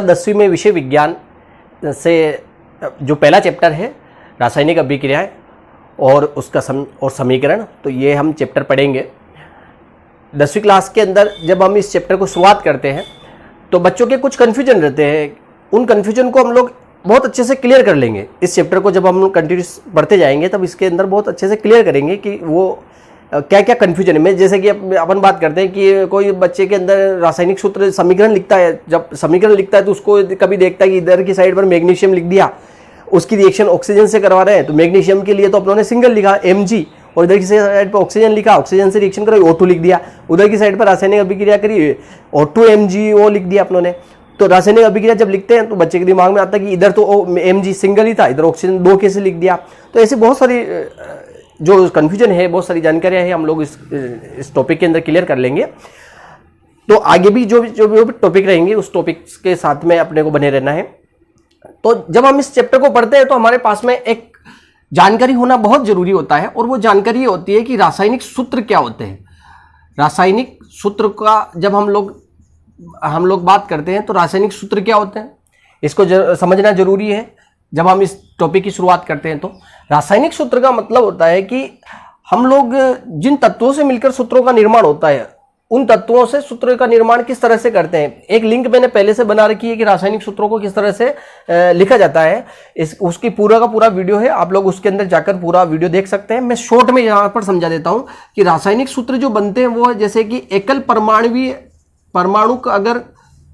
10वीं में विषय विज्ञान से जो पहला चैप्टर है रासायनिक अभिक्रियाएं और उसका समीकरण, तो ये हम चैप्टर पढ़ेंगे 10वीं क्लास के अंदर। जब हम इस चैप्टर को शुरुआत करते हैं तो बच्चों के कुछ कन्फ्यूजन रहते हैं, उन कन्फ्यूजन को हम लोग बहुत अच्छे से क्लियर कर लेंगे। इस चैप्टर को जब हम कंटिन्यूस पढ़ते जाएंगे तब इसके अंदर बहुत अच्छे से क्लियर करेंगे कि वो क्या क्या कन्फ्यूजन है। जैसे कि अपन बात करते हैं कि कोई बच्चे के अंदर रासायनिक सूत्र समीकरण लिखता है, जब समीकरण लिखता है तो उसको कभी देखता है कि इधर की साइड पर मैग्नीशियम लिख दिया, उसकी रिएक्शन ऑक्सीजन से करवा रहे हैं तो मैग्नीशियम के लिए तो अपनों ने सिंगल लिखा Mg, और इधर की साइड पर ऑक्सीजन लिखा, ऑक्सीजन से रिएक्शन करो O2 लिख दिया, उधर की साइड पर रासायनिक अभिक्रिया करी O2 MgO लिख दिया अपनों ने। तो रासायनिक अभिक्रिया जब लिखते हैं तो बच्चे के दिमाग में आता है कि इधर तो Mg सिंगल ही था, इधर ऑक्सीजन 2 कैसे लिख दिया। तो ऐसे बहुत सारी जो कन्फ्यूजन है, बहुत सारी जानकारियां हैं, हम लोग इस टॉपिक के अंदर क्लियर कर लेंगे। तो आगे भी जो भी टॉपिक रहेंगे उस टॉपिक के साथ में अपने को बने रहना है। तो जब हम इस चैप्टर को पढ़ते हैं तो हमारे पास में एक जानकारी होना बहुत जरूरी होता है, और वो जानकारी ये होती है कि रासायनिक सूत्र क्या होते हैं। रासायनिक सूत्र का जब हम लोग बात करते हैं तो रासायनिक सूत्र क्या होते हैं इसको समझना जरूरी है। जब हम इस टॉपिक की शुरुआत करते हैं तो रासायनिक सूत्र का मतलब होता है कि हम लोग जिन तत्वों से मिलकर सूत्रों का निर्माण होता है उन तत्वों से सूत्र का निर्माण किस तरह से करते हैं। एक लिंक मैंने पहले से बना रखी है कि रासायनिक सूत्रों को किस तरह से लिखा जाता है, उसकी पूरा का पूरा वीडियो है, आप लोग उसके अंदर जाकर पूरा वीडियो देख सकते हैं। मैं शॉर्ट में यहाँ पर समझा देता हूँ कि रासायनिक सूत्र जो बनते हैं वो जैसे कि एकल परमाणु का अगर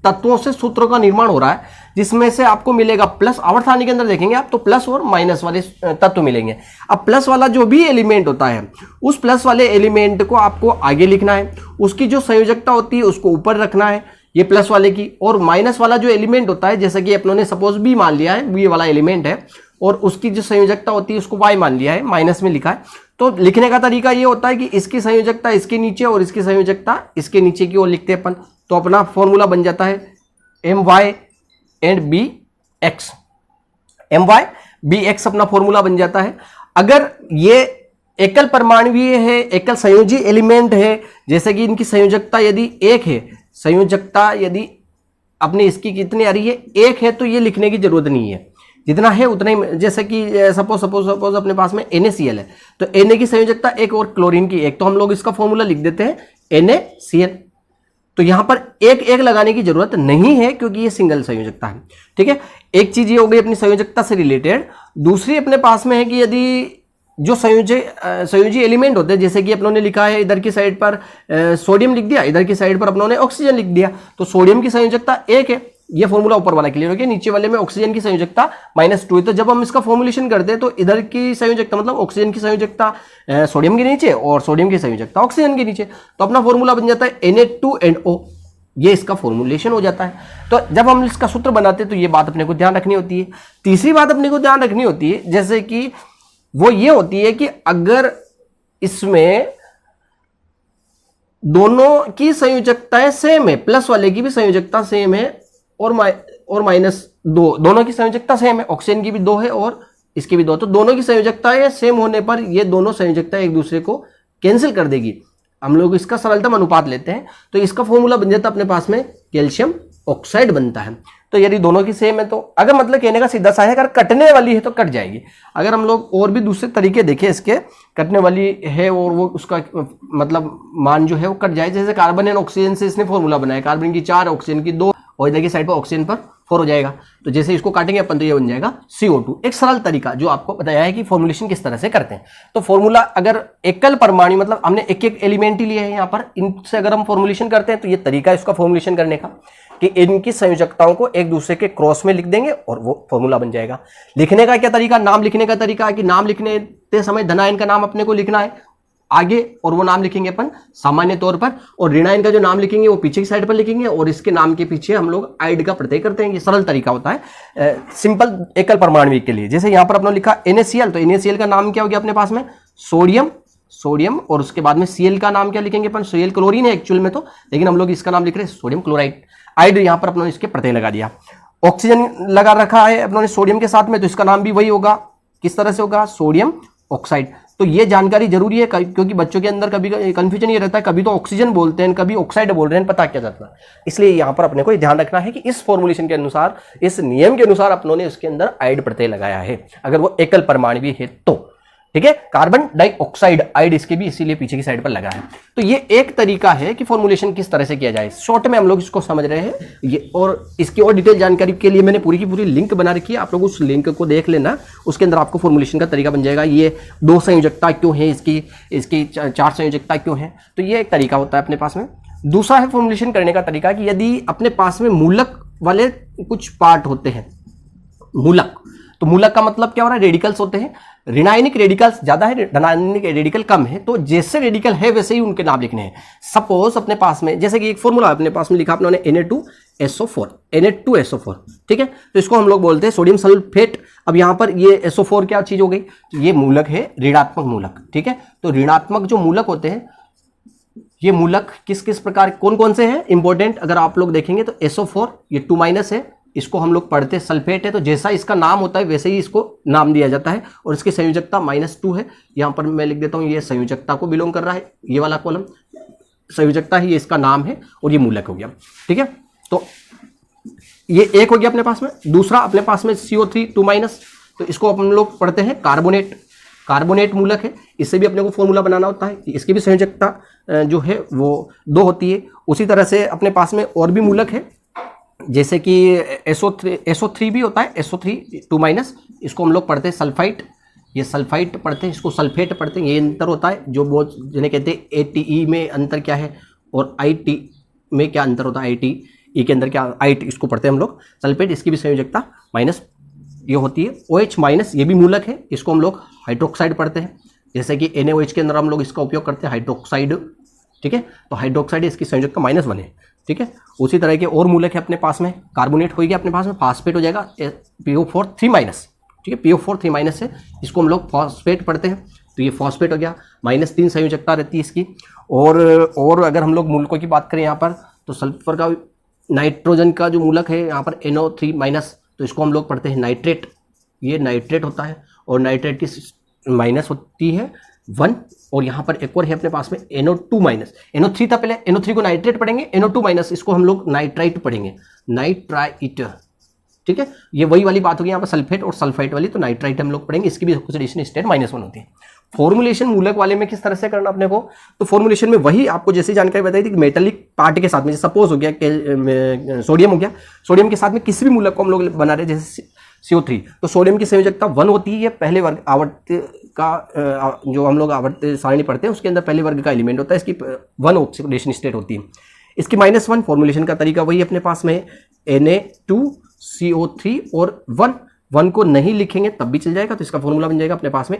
तत्वों से सूत्रों का निर्माण हो रहा है जिसमें से आपको मिलेगा प्लस, आवर्त के अंदर देखेंगे आप तो प्लस और माइनस वाले तत्व मिलेंगे। अब प्लस वाला जो भी एलिमेंट होता है उस प्लस वाले एलिमेंट को आपको आगे लिखना है, उसकी जो संयोजकता होती है उसको ऊपर रखना है, ये प्लस वाले की। और माइनस वाला जो एलिमेंट होता है, जैसे कि अपनों ने सपोज बी मान लिया है, बी वाला एलिमेंट है और उसकी जो संयोजकता होती है उसको वाई मान लिया है, माइनस में लिखा है। तो लिखने का तरीका ये होता है कि इसकी संयोजकता इसके नीचे और इसकी संयोजकता इसके नीचे की ओर लिखते हैं अपन। तो अपना फॉर्मूला बन जाता है My and Bx, My Bx अपना फॉर्मूला बन जाता है। अगर ये एकल परमाणुवीय है, एकल संयोजी एलिमेंट है, जैसे कि इनकी संयोजकता यदि एक है, संयोजकता यदि अपने इसकी कितनी आ रही है एक है, तो ये लिखने की जरूरत नहीं है, जितना है उतना ही। जैसे कि सपोज अपने पास में NaCl है तो Na की संयोजकता एक और क्लोरीन की एक, तो हम लोग इसका फॉर्मूला लिख देते हैं NaCl। तो यहां पर एक लगाने की जरूरत नहीं है क्योंकि ये सिंगल संयोजकता है। ठीक है, एक चीज ये हो गई अपनी संयोजकता से रिलेटेड। दूसरी अपने पास में है कि यदि जो संयोजी एलिमेंट होते हैं, जैसे कि अपनों ने लिखा है इधर की साइड पर सोडियम लिख दिया, इधर की साइड पर अपनों ने ऑक्सीजन लिख दिया, तो सोडियम की संयोजकता एक है, ये फॉर्मूला ऊपर वाला क्लियर हो गया। नीचे वाले में ऑक्सीजन की संयोजकता -2 है, तो जब हम इसका फॉर्मुलेशन करते हैं तो इधर की संयोजकता मतलब ऑक्सीजन की संयोजकता सोडियम के नीचे और सोडियम की संयोजकता ऑक्सीजन के नीचे, तो अपना फॉर्मूला बन जाता है Na2NO, ये इसका फॉर्मुलेशन हो जाता है। तो जब हम इसका सूत्र बनाते हैं तो ये बात अपने को ध्यान रखनी होती है। तीसरी बात अपने को ध्यान रखनी होती है, जैसे कि वो ये होती है कि अगर इसमें दोनों की संयोजकताएं सेम है, प्लस वाले की भी संयोजकता सेम है और -2 दोनों की संयोजकता सेम है, ऑक्सीजन की भी 2 है और इसकी भी 2, तो दोनों की संयोजकताएं सेम होने पर ये दोनों संयोजकताएं एक दूसरे को कैंसिल कर देगी। हम लोग इसका सरलतम अनुपात लेते हैं तो इसका फॉर्मूला बन जाता है अपने पास में कैल्शियम ऑक्साइड बनता है। तो यदि दोनों की सेम है तो अगर मतलब कहने का सीधा सा है, अगर कटने वाली है तो कट जाएगी। अगर हम लोग और भी दूसरे तरीके देखें इसके, कटने वाली है और वो उसका मतलब मान जो है वो कट जाए, जैसे कार्बन एंड ऑक्सीजन से इसने फॉर्मूला बनाया, कार्बन की 4 ऑक्सीजन की 2 और इधर की साइड पर ऑक्सीजन पर 4 हो जाएगा, तो जैसे इसको काटेंगे अपन तो ये बन जाएगा CO2। एक सरल तरीका जो आपको बताया है कि फॉर्मुलेशन किस तरह से करते हैं। तो फॉर्मूला अगर एकल परमाणु मतलब हमने एक एलिमेंट ही लिए हैं यहाँ पर, इनसे अगर हम फॉर्मुलेशन करते हैं तो ये तरीका है इसका फॉर्मुलेशन करने का कि इनकी संयोजकताओं को एक दूसरे के क्रॉस में लिख देंगे और वो फॉर्मूला बन जाएगा। लिखने का क्या तरीका, नाम लिखने का तरीका है कि नाम लिखने समय धनायन का नाम अपने को लिखना है आगे और वो नाम लिखेंगे अपन सामान्य तौर पर, और ऋणायन का जो नाम लिखेंगे वो पीछे की साइड पर लिखेंगे और इसके नाम के पीछे हम लोग आइड का प्रत्यय करते हैं। ये सरल तरीका होता है सिंपल एकल परमाणु के लिए। जैसे यहाँ पर अपने लिखा NaCl, तो NaCl का नाम क्या हो गया अपने पास में सोडियम और उसके बाद में Cl का नाम क्या लिखेंगे अपन, Cl क्लोरीन है एक्चुअल में तो, लेकिन हम लोग इसका नाम लिख रहे हैं सोडियम क्लोराइड। आइड यहाँ पर अपने इसके प्रत्यय लगा दिया। ऑक्सीजन लगा रखा है अपनों ने सोडियम के साथ में, तो इसका नाम भी वही होगा, किस तरह से होगा, सोडियम ऑक्साइड। तो ये जानकारी जरूरी है, क्योंकि बच्चों के अंदर कभी कंफ्यूजन ये रहता है, कभी तो ऑक्सीजन बोलते हैं, कभी ऑक्साइड बोल रहे हैं, पता क्या चलता है। इसलिए यहाँ पर अपने को ये ध्यान रखना है कि इस फॉर्मुलेशन के अनुसार, इस नियम के अनुसार अपनों ने उसके अंदर आइड प्रत्यय लगाया है, अगर वो एकल परमाणु है तो। ठीक है, कार्बन डाइऑक्साइड आइड इसके भी इसीलिए पीछे की साइड पर लगा है। तो ये एक तरीका है कि फॉर्मुलेशन किस तरह से किया जाए। शॉर्ट में हम लोग इसको समझ रहे हैं ये, और इसकी और डिटेल जानकारी के लिए मैंने पूरी की पूरी लिंक बना रखी है, आप लोग उस लिंक को देख लेना, उसके अंदर आपको फॉर्मुलेशन का तरीका बन जाएगा। ये 2 संयोजकता क्यों है, इसकी 4 संयोजकता क्यों है, तो ये एक तरीका होता है अपने पास में। दूसरा है फॉर्मुलेशन करने का तरीका कि यदि अपने पास में मूलक वाले कुछ पार्ट होते हैं, मूलक, तो मूलक का मतलब क्या हो रहा है, रेडिकल्स होते हैं। ऋणायनिक रेडिकल्स ज्यादा है, धनायनिक रेडिकल कम है, तो जैसे रेडिकल है वैसे ही उनके नाम लिखने हैं। सपोज अपने पास में जैसे कि एक फॉर्मूला अपने पास में लिखा अपने Na2SO4, Na2SO4, ठीक है, तो इसको हम लोग बोलते हैं सोडियम सल्फेट। अब यहाँ पर ये SO4 क्या चीज हो गई, तो ये मूलक है, ऋणात्मक मूलक। ठीक है, तो ऋणात्मक जो मूलक होते हैं, ये मूलक किस किस प्रकार, कौन कौन से हैं इंपॉर्टेंट, अगर आप लोग देखेंगे तो SO4 ये 2- है, इसको हम लोग पढ़ते सल्फेट है, तो जैसा इसका नाम होता है वैसे ही इसको नाम दिया जाता है, और इसकी संयोजकता -2 है। यहाँ पर मैं लिख देता हूँ, ये संयोजकता को बिलोंग कर रहा है, ये वाला कॉलम संयोजकता ही, ये इसका नाम है, और ये मूलक हो गया। ठीक है, तो ये एक हो गया अपने पास में। दूसरा अपने पास में CO3 2-, तो इसको हम लोग पढ़ते हैं कार्बोनेट। कार्बोनेट मूलक है, इससे भी अपने को फॉर्मूला बनाना होता है, इसकी भी संयोजकता जो है वो 2 होती है। उसी तरह से अपने पास में और भी मूलक है, जैसे कि SO3 भी होता है, SO3 2-, इसको हम लोग पढ़ते हैं सल्फाइट, ये सल्फाइट पढ़ते हैं, इसको सल्फेट पढ़ते हैं। ये अंतर होता है, जो बहुत जिन्हें कहते हैं ATE में अंतर क्या है और IT में क्या अंतर होता है, ITE के अंदर क्या, IT इसको पढ़ते हैं हम लोग सल्फेट, इसकी भी संयोजकता माइनस ये होती है। OH-, ये भी मूलक है, इसको हम लोग हाइड्रोक्साइड पढ़ते हैं, जैसे कि NaOH के अंदर हम लोग इसका उपयोग करते हैं हाइड्रोक्साइड। ठीक है, तो हाइड्रोक्साइड इसकी संयोजकता -1 है। ठीक है, उसी तरह के और मूलक है अपने पास में, कार्बोनेट हो गया अपने पास में, फास्फेट हो जाएगा PO4 3-। ठीक है, PO4 3- है, इसको हम लोग फॉस्फेट पढ़ते हैं, तो ये फॉस्फेट हो गया, -3 संयोजकता रहती है इसकी। और अगर हम लोग मूलकों की बात करें यहाँ पर, तो सल्फर का, नाइट्रोजन का जो मूलक है यहाँ पर NO3-, तो इसको हम लोग पढ़ते हैं नाइट्रेट, ये नाइट्रेट होता है, और नाइट्रेट की माइनस होती है 1, और यहाँ पर एक और है अपने पास में NO2-। NO3 था पहले, NO3 को नाइट्रेट पढ़ेंगे, NO2- इसको हम लोग नाइट्राइट पढ़ेंगे, नाइट्राइट। ठीक है, ये वही वाली बात होगी यहाँ पर सल्फेट और सल्फाइट वाली, तो नाइट्राइट हम लोग पढ़ेंगे, इसकी भी ऑक्सीडेशन स्टेट -1 होती है। फॉर्मुलेशन मूलक वाले में किस तरह से करना अपने को, तो फॉर्मुलेशन में वही आपको जैसी जानकारी बताई थी कि मेटालिक पार्ट के साथ में, सपोज हो गया सोडियम हो गया, सोडियम के साथ में किसी भी मूलक को हम लोग बना रहे हैं, जैसे CO3, तो सोडियम की संयोजकता 1 होती है। ये पहले वर्ग आवर्त का जो हम लोग आवर्त सारणी पढ़ते हैं उसके अंदर पहले वर्ग का एलिमेंट होता है, इसकी 1 ऑक्सीडेशन स्टेट होती है, इसकी -1। फॉर्मुलेशन का तरीका वही अपने पास में Na2CO3 और 1 को नहीं लिखेंगे तब भी चल जाएगा, तो इसका फॉर्मूला बन जाएगा अपने पास में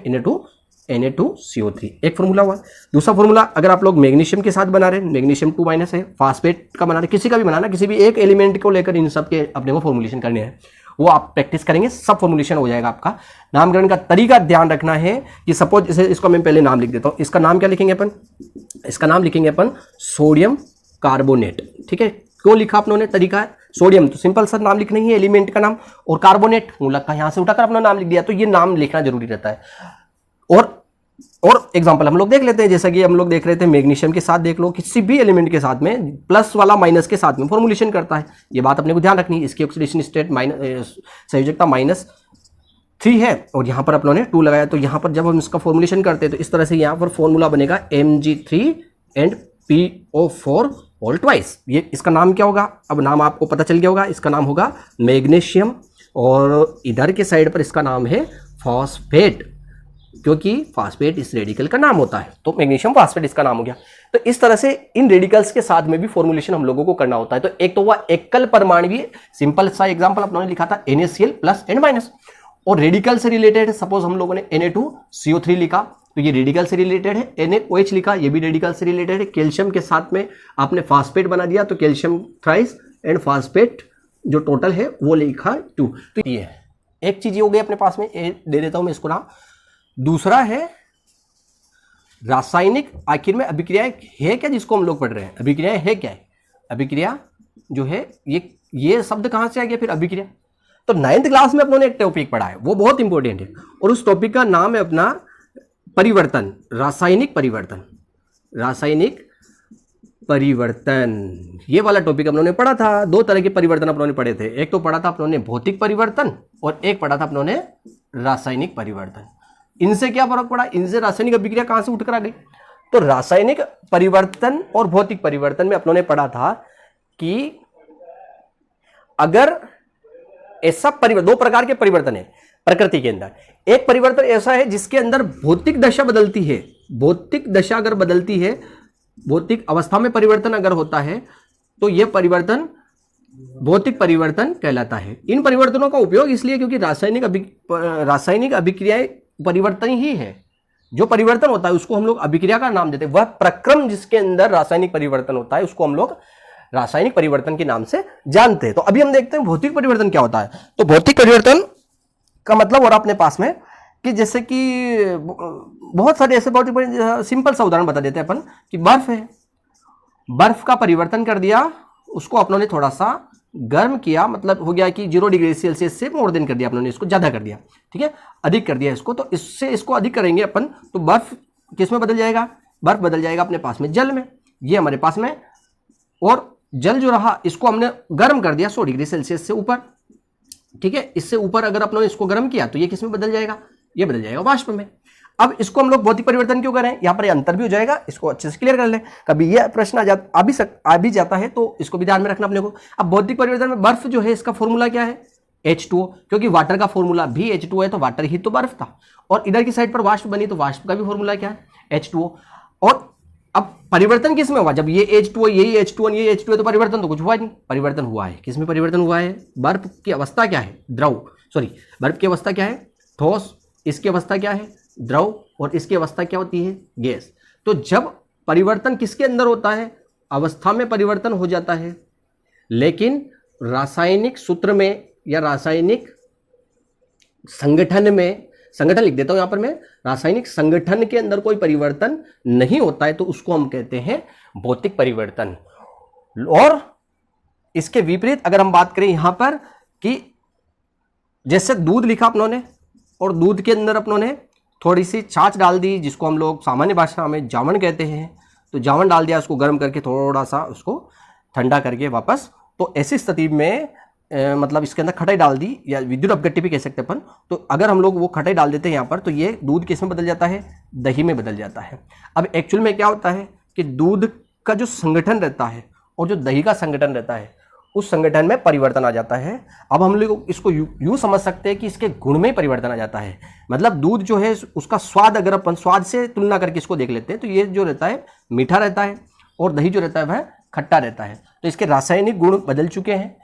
Na2CO3, एक फॉर्मूला हुआ। दूसरा फॉर्मूला अगर आप लोग मैग्नीशियम के साथ बना रहे हैं, मैग्नीशियम 2- है, फास्फेट का बना रहे, किसी का भी बनाना, किसी भी एक एलिमेंट को लेकर इन सब के अपने को फॉर्मुलेशन करने हैं, वो आप प्रैक्टिस करेंगे, सब फॉर्मुलेशन हो जाएगा आपका। नामकरण का तरीका ध्यान रखना है कि सपोज जैसे इसको मैं पहले नाम लिख देता हूं, इसका नाम क्या लिखेंगे अपन, इसका नाम लिखेंगे अपन सोडियम कार्बोनेट। ठीक है, क्यों लिखा अपनों ने, तरीका है सोडियम तो सिंपल सा नाम लिखना ही है, एलिमेंट का नाम, और कार्बोनेट मूलक का यहां से उठाकर अपना नाम लिख दिया, तो ये नाम लिखना जरूरी रहता है। और एग्जांपल हम लोग देख लेते हैं, जैसा कि हम लोग देख रहे थे मैग्नीशियम के साथ, देख लो किसी भी एलिमेंट के साथ में प्लस वाला माइनस के साथ में फॉर्मुलेशन करता है, ये बात अपने को ध्यान रखनी है। इसकी ऑक्सीडेशन स्टेट संयोजकता -3 है, और यहाँ पर अपनों ने 2 लगाया, तो यहाँ पर जब हम इसका फॉर्मुलेशन करते हैं तो इस तरह से यहाँ पर फॉर्मूला बनेगा Mg3 and PO4 all twice। ये इसका नाम क्या होगा, अब नाम आपको पता चल गया होगा, इसका नाम होगा मैग्नीशियम, और इधर के साइड पर इसका नाम है फॉस्फेट, क्योंकि फास्फेट इस रेडिकल का नाम होता है, तो मैग्नीशियम फास्फेट इसका नाम हो गया। तो इस तरह से इन रेडिकल्स के साथ में भी फॉर्मुलेशन हम लोगों को करना होता है। तो एक तो हुआ एकल परमाणुवीय, सिंपल सा एग्जांपल अपनों ने लिखा था NaCl +N-, और रेडिकल से रिलेटेड सपोज हम लोगों ने Na2CO3 लिखा, तो ये रेडिकल से रिलेटेड है। NaOH लिखा, ये भी रेडिकल से रिलेटेड है। कैल्शियम के साथ में आपने फास्फेट बना दिया, तो कैल्शियम थ्राइस एंड फास्फेट जो टोटल है वो लिखा 2। तो ये एक चीज हो गई अपने पास में, दे देता हूं मैं इसको नाम। दूसरा है रासायनिक, आखिर में अभिक्रिया है क्या जिसको हम लोग पढ़ रहे हैं, अभिक्रिया है क्या है, अभिक्रिया जो है ये शब्द कहां से आ गया फिर अभिक्रिया, तो 9th क्लास में अपनों ने एक टॉपिक पढ़ा है, वो बहुत इंपॉर्टेंट है, और उस टॉपिक का नाम है अपना परिवर्तन, रासायनिक परिवर्तन, रासायनिक परिवर्तन, ये वाला टॉपिक हम लोगों ने पढ़ा था। दो तरह के परिवर्तन हम लोगों ने पढ़े थे, एक तो पढ़ा था हम लोगों ने भौतिक परिवर्तन और एक पढ़ा था हम लोगों ने रासायनिक परिवर्तन। इनसे क्या फर्क पड़ा, इनसे रासायनिक अभिक्रिया कहां से उठकर आ गई। तो रासायनिक परिवर्तन और भौतिक परिवर्तन में हम लोगों ने पढ़ा था कि अगर ऐसा परिवर्तन, दो प्रकार के परिवर्तन है प्रकृति के अंदर। एक परिवर्तन ऐसा है जिसके अंदर भौतिक दशा बदलती है, भौतिक दशा अगर बदलती है, भौतिक अवस्था में परिवर्तन अगर होता है तो यह परिवर्तन भौतिक परिवर्तन कहलाता है। इन परिवर्तनों का उपयोग इसलिए क्योंकि रासायनिक अभिक्रियाएं परिवर्तन ही है। जो परिवर्तन होता है उसको हम लोग अभिक्रिया का नाम देते हैं। वह प्रक्रम जिसके अंदर रासायनिक परिवर्तन होता है उसको हम लोग रासायनिक परिवर्तन के नाम से जानते हैं। तो अभी हम देखते हैं भौतिक परिवर्तन क्या होता है। तो भौतिक परिवर्तन का मतलब और अपने पास में कि जैसे कि बहुत सारे ऐसे बहुत सिंपल सा उदाहरण बता देते हैं अपन कि बर्फ है, बर्फ का परिवर्तन कर दिया, उसको अपनों ने थोड़ा सा गर्म किया, मतलब हो गया कि 0 डिग्री सेल्सियस से मोर देन कर दिया अपनों ने, इसको ज़्यादा कर दिया, ठीक है, अधिक कर दिया इसको। तो इससे इसको अधिक करेंगे अपन तो बर्फ किस में बदल जाएगा, बर्फ बदल जाएगा अपने पास में जल में, ये हमारे पास में। और जल जो रहा इसको हमने गर्म कर दिया 100 डिग्री सेल्सियस से ऊपर, ठीक है, इससे ऊपर अगर अपनों ने इसको गर्म किया तो ये किस में बदल जाएगा, ये बदल जाएगा वाष्प में। अब इसको हम लोग भौतिक परिवर्तन क्यों करें, यहां पर अंतर भी हो जाएगा, इसको अच्छे से क्लियर कर लें। कभी ये प्रश्न आ भी जाता है तो इसको भी ध्यान में रखना अपने को। अब भौतिक परिवर्तन में बर्फ जो है इसका फॉर्मूला क्या है, H2O, क्योंकि वाटर का फॉर्मूला भी H2O है तो वाटर ही तो बर्फ था। और इधर की साइड पर वाष्प बनी तो वाष्प का भी फॉर्मूला क्या है, H2O। और अब परिवर्तन किस में हुआ, जब ये H2O, यही H2O, ये H2O, तो परिवर्तन तो कुछ हुआ नहीं, परिवर्तन हुआ है किस में, परिवर्तन हुआ है बर्फ की अवस्था क्या है, द्रव, सॉरी बर्फ की अवस्था क्या है, ठोस, इसकी अवस्था क्या है, द्रव, और इसकी अवस्था क्या होती है, गैस। तो जब परिवर्तन किसके अंदर होता है, अवस्था में परिवर्तन हो जाता है, लेकिन रासायनिक सूत्र में या रासायनिक संगठन में, संगठन लिख देता हूं यहां पर मैं, रासायनिक संगठन के अंदर कोई परिवर्तन नहीं होता है तो उसको हम कहते हैं भौतिक परिवर्तन। और इसके विपरीत अगर हम बात करें यहां पर कि जैसे दूध लिखा अपनों ने और दूध के अंदर अपनों ने थोड़ी सी छाछ डाल दी, जिसको हम लोग सामान्य भाषा में जामन कहते हैं, तो जामन डाल दिया, उसको गर्म करके थोड़ा सा उसको ठंडा करके वापस, तो ऐसी स्थिति में मतलब इसके अंदर खटाई डाल दी या विद्युत अपघट्य भी कह सकते हैं अपन। तो अगर हम लोग वो खटाई डाल देते हैं यहाँ पर तो ये दूध किस में बदल जाता है, दही में बदल जाता है। अब एक्चुअल में क्या होता है कि दूध का जो संगठन रहता है और जो दही का संगठन रहता है उस संगठन में परिवर्तन आ जाता है। अब हम लोग इसको यूँ समझ सकते हैं कि इसके गुण में परिवर्तन आ जाता है। मतलब दूध जो है उसका स्वाद, अगर अपन स्वाद से तुलना करके इसको देख लेते हैं तो ये जो रहता है मीठा रहता है और दही जो रहता है वह खट्टा रहता है। तो इसके रासायनिक गुण बदल चुके हैं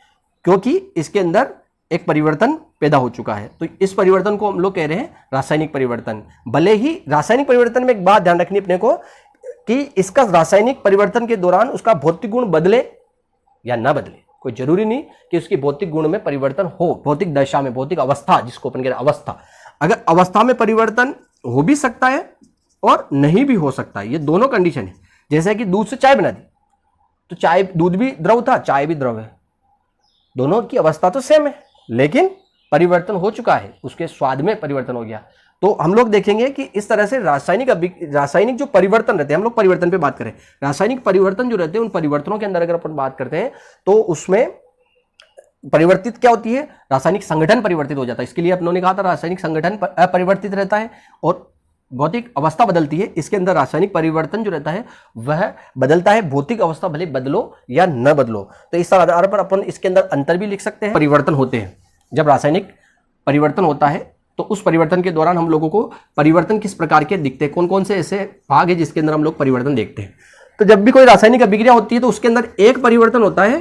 क्योंकि इसके अंदर एक परिवर्तन पैदा हो चुका है। तो इस परिवर्तन को हम लोग कह रहे हैं रासायनिक परिवर्तन। भले ही रासायनिक परिवर्तन में एक बात ध्यान रखनी अपने को कि इसका रासायनिक परिवर्तन के दौरान उसका भौतिक गुण बदले या ना बदले, कोई जरूरी नहीं कि उसकी भौतिक गुण में परिवर्तन हो। भौतिक दशा में, भौतिक अवस्था जिसको अपन कह रहे हैं अवस्था, अगर अवस्था में परिवर्तन हो भी सकता है और नहीं भी हो सकता है, ये दोनों कंडीशन है। जैसे कि दूध से चाय बना दी तो चाय, दूध भी द्रव था, चाय भी द्रव है, दोनों की अवस्था तो सेम है लेकिन परिवर्तन हो चुका है, उसके स्वाद में परिवर्तन हो गया। तो हम लोग देखेंगे कि इस तरह से रासायनिक जो परिवर्तन रहते हैं, हम लोग परिवर्तन पे बात करें, रासायनिक परिवर्तन जो रहते हैं उन परिवर्तनों के अंदर अगर अपन बात करते हैं तो उसमें परिवर्तित क्या होती है, रासायनिक संगठन परिवर्तित हो जाता है। इसके लिए अपनों ने कहा था रासायनिक संगठन अपरिवर्तित रहता है और भौतिक अवस्था बदलती है। इसके अंदर रासायनिक परिवर्तन जो रहता है वह बदलता है, भौतिक अवस्था भले बदलो या न बदलो। तो इस आधार पर अपन इसके अंदर अंतर भी लिख सकते हैं। परिवर्तन होते हैं, जब रासायनिक परिवर्तन होता है तो उस परिवर्तन के दौरान हम लोगों को परिवर्तन किस प्रकार के दिखते हैं, कौन कौन से ऐसे भाग है जिसके अंदर हम लोग परिवर्तन देखते हैं। तो जब भी कोई रासायनिक अभिक्रिया होती है तो उसके अंदर एक परिवर्तन होता है,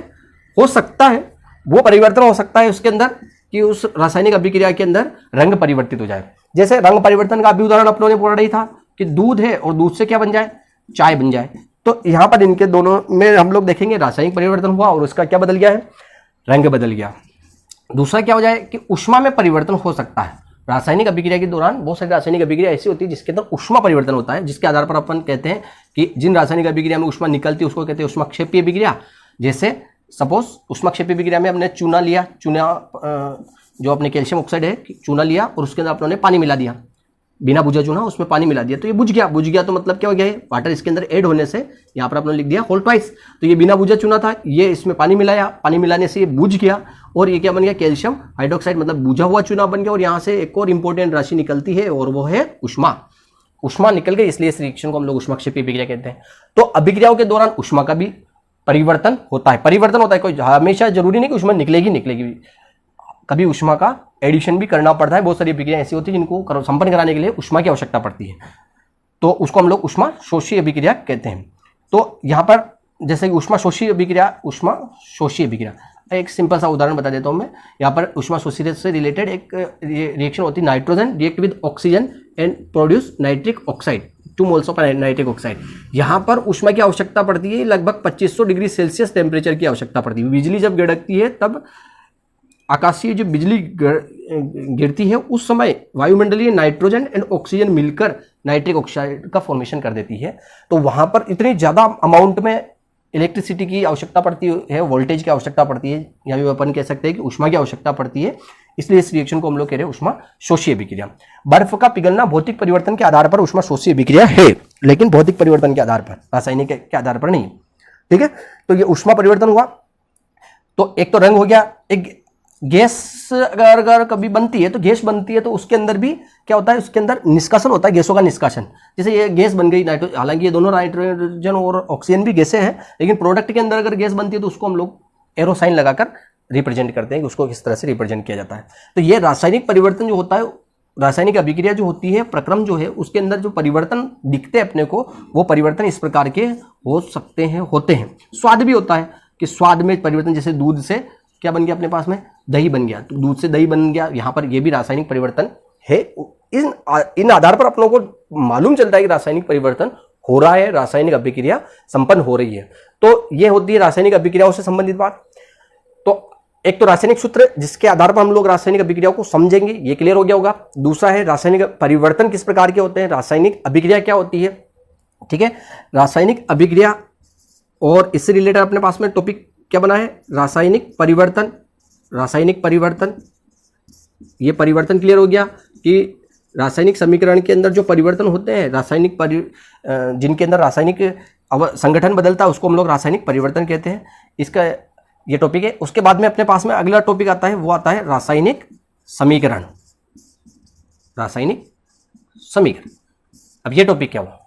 हो सकता है वो परिवर्तन हो सकता है उसके अंदर कि उस रासायनिक अभिक्रिया के अंदर रंग परिवर्तित हो जाए। जैसे रंग परिवर्तन का भी उदाहरण अपनों ने पढ़ा ही था कि दूध है और दूध से क्या बन जाए, चाय बन जाए। तो यहाँ पर इनके दोनों में हम लोग देखेंगे रासायनिक परिवर्तन हुआ और उसका क्या बदल गया है, रंग बदल गया। दूसरा क्या हो जाए कि ऊष्मा में परिवर्तन हो सकता है। रासायनिक अभिक्रिया के दौरान बहुत सारी रासायनिक अभिक्रिया ऐसी होती है जिसके अंदर ऊष्मा परिवर्तन होता है, जिसके आधार पर अपन कहते हैं कि जिन रासायनिक अभिक्रिया में ऊष्मा निकलती है उसको कहते हैं ऊष्माक्षेपीय अभिक्रिया। जैसे सपोज ऊष्माक्षेपीय अभिक्रिया में हमने चूना लिया, चूना जो अपने कैल्शियम ऑक्साइड है, चूना लिया और उसके अंदर अपनों ने पानी मिला दिया, बिना बुझा चूना उसमें पानी मिला दिया तो ये बुझ गया तो मतलब क्या हो गया है, वाटर इसके अंदर ऐड होने से यहाँ पर आपने लिख दिया होल ट्वाइस, तो ये बिना बुझा चूना था, ये इसमें पानी मिलाया, पानी मिलाने से ये बुझ गया और ये क्या बन गया, कैल्शियम हाइड्रोक्साइड, मतलब बुझा हुआ चूना बन गया। और यहाँ से एक और इंपॉर्टेंट राशि निकलती है और वो है उष्मा। उष्मा निकल गई, इसलिए इस रिएक्शन को हम लोग ऊष्माक्षेपी अभिक्रिया कहते हैं। तो अभिक्रियाओं के दौरान उष्मा का भी परिवर्तन होता है, कोई हमेशा जरूरी नहीं कि उष्मा निकलेगी, कभी उष्मा का एडिशन भी करना पड़ता है। बहुत सारी अभिक्रियाएं ऐसी होती है जिनको संपन्न कराने के लिए उष्मा की आवश्यकता पड़ती है, तो उसको हम लोग उष्मा शोषी अभिक्रिया कहते हैं। तो यहाँ पर जैसे कि उष्मा शोषी अभिक्रिया, एक सिंपल सा उदाहरण बता देता हूँ मैं। यहाँ पर उष्मा शोषी से रिलेटेड एक रिएक्शन होती है, nitrogen react with oxygen and produce nitric oxide, 2 moles of nitric oxide. यहाँ पर उष्मा की आवश्यकता पड़ती है, लगभग 2500 डिग्री सेल्सियस टेम्परेचर की आवश्यकता पड़ती है। बिजली जब गिरती है तब आकाशीय जो बिजली गिरती है उस समय वायुमंडलीय नाइट्रोजन एंड ऑक्सीजन मिलकर नाइट्रिक ऑक्साइड का फॉर्मेशन कर देती है। तो वहाँ पर इतनी ज़्यादा अमाउंट में इलेक्ट्रिसिटी की आवश्यकता पड़ती है, वोल्टेज की आवश्यकता पड़ती है, या भी अपन कह सकते हैं कि उष्मा की आवश्यकता पड़ती है, इसलिए इस रिएक्शन को हम लोग कह रहे हैं उष्मा शोषी अभिक्रिया। बर्फ का पिघलना भौतिक परिवर्तन के आधार पर उष्मा शोषी अभिक्रिया है, लेकिन भौतिक परिवर्तन के आधार पर, रासायनिक के आधार पर नहीं। ठीक है, तो ये उष्मा परिवर्तन हुआ, तो एक तो रंग हो गया। एक गैस अगर कभी बनती है तो गैस बनती है तो उसके अंदर भी क्या होता है, उसके अंदर निष्कासन होता है, गैसों का निष्कासन। जैसे ये गैस बन गई नाइट्रोजन, हालांकि ये दोनों नाइट्रोजन और ऑक्सीजन भी गैसें हैं, लेकिन प्रोडक्ट के अंदर अगर गैस बनती है तो उसको हम लोग एरो साइन लगाकर रिप्रेजेंट करते हैं कि उसको किस तरह से रिप्रेजेंट किया जाता है। तो ये रासायनिक परिवर्तन जो होता है, रासायनिक अभिक्रिया जो होती है, प्रक्रम जो है, उसके अंदर जो परिवर्तन दिखते हैं अपने को, वो परिवर्तन इस प्रकार के हो सकते हैं, होते हैं। स्वाद भी होता है कि स्वाद में परिवर्तन, जैसे दूध से क्या बन गया अपने पास में, दही बन गया, तो दूध से दही बन गया, यहाँ पर ये भी रासायनिक परिवर्तन है। इन आधार पर अपनों को मालूम चलता है कि रासायनिक परिवर्तन हो रहा है, रासायनिक अभिक्रिया संपन्न हो रही है। तो ये होती है रासायनिक अभिक्रियाओं से संबंधित बात। तो एक तो रासायनिक सूत्र जिसके आधार पर हम लोग रासायनिक अभिक्रियाओं को समझेंगे, ये क्लियर हो गया होगा। दूसरा है रासायनिक परिवर्तन किस प्रकार के होते हैं, रासायनिक अभिक्रिया क्या होती है। ठीक है, रासायनिक अभिक्रिया और इससे रिलेटेड अपने पास में टॉपिक क्या बना है, रासायनिक परिवर्तन। रासायनिक परिवर्तन, ये परिवर्तन क्लियर हो गया कि रासायनिक समीकरण के अंदर जो परिवर्तन होते हैं, जिनके अंदर रासायनिक संगठन बदलता है, उसको हम लोग रासायनिक परिवर्तन कहते हैं। इसका ये टॉपिक है। उसके बाद में अपने पास में अगला टॉपिक आता है, वो आता है रासायनिक समीकरण। रासायनिक समीकरण, अब ये टॉपिक क्या हुआ,